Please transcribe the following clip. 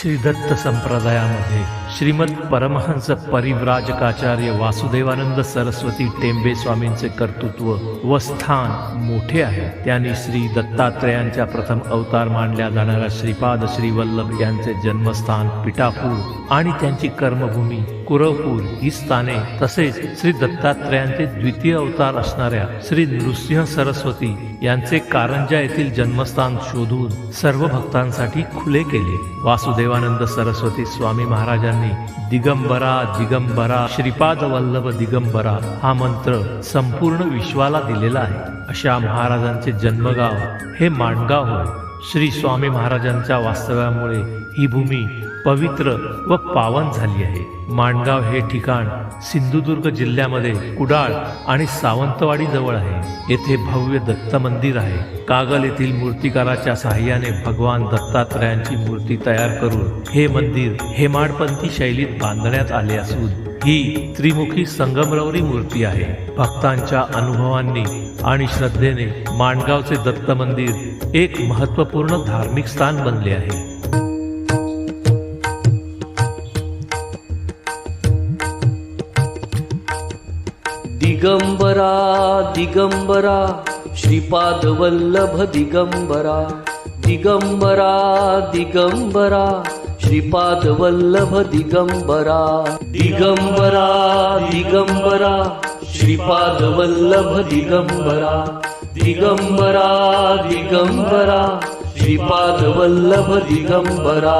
श्री दत्त संप्रदायामध्ये श्रीमद परमहंस परिव्राजकाचार्य वासुदेवानंद सरस्वती टेंबे स्वामींचे कर्तृत्व व स्थान मोठे आहे। त्यांनी श्री दत्तात्रेयांच्या प्रथम अवतार मानल्या जाणाऱ्या श्रीपाद श्रीवल्लभ यांचे जन्मस्थान पिठापूर आणि त्यांची कर्मभूमी कुरवपूर ही स्थाने, तसेच श्री दत्तात्रेयांचे द्वितीय अवतार असणाऱ्या श्री नृसिंह सरस्वती यांचे कारंजा येथील जन्मस्थान शोधून सर्व भक्तांसाठी खुले केले। वासुदेवानंद सरस्वती स्वामी महाराजांनी दिगंबरा दिगंबरा श्रीपाद वल्लभ दिगंबरा हा मंत्र संपूर्ण विश्वाला दिलेला आहे। अशा महाराजांचे जन्मगाव हे माणगाव होय। श्री स्वामी महाराजांच्या वास्तव्यामुळे ही भूमी पवित्र व पावन झाली आहे। माणगाव हे ठिकाण सिंधुदुर्ग जिल्ह्यामध्ये कुडाळ आणि सावंतवाडी जवळ आहे। येथे भव्य दत्त मंदिर आहे। कागल येथील मूर्तिकाराच्या सहाय्याने भगवान दत्तात्रेयांची मूर्ती तयार करून हे मंदिर हेमाडपंथी शैलीत बांधण्यात आले असून ही त्रिमुखी संगमरवरी मूर्ती आहे। भक्तांच्या अनुभवांनी आणि श्रद्धेने माणगावचे दत्त मंदिर एक महत्त्वपूर्ण धार्मिक स्थान बनले आहे। दिगंबरा दिगंबरा श्रीपाद वल्लभ दिगंबरा दिगंबरा दिगंबरा श्रीपाद वल्लभ दिगंबरा दिगंबरा दिगंबरा श्रीपाद वल्लभ दिगंबरा दिगंबरा दिगंबरा श्रीपाद वल्लभ दिगंबरा।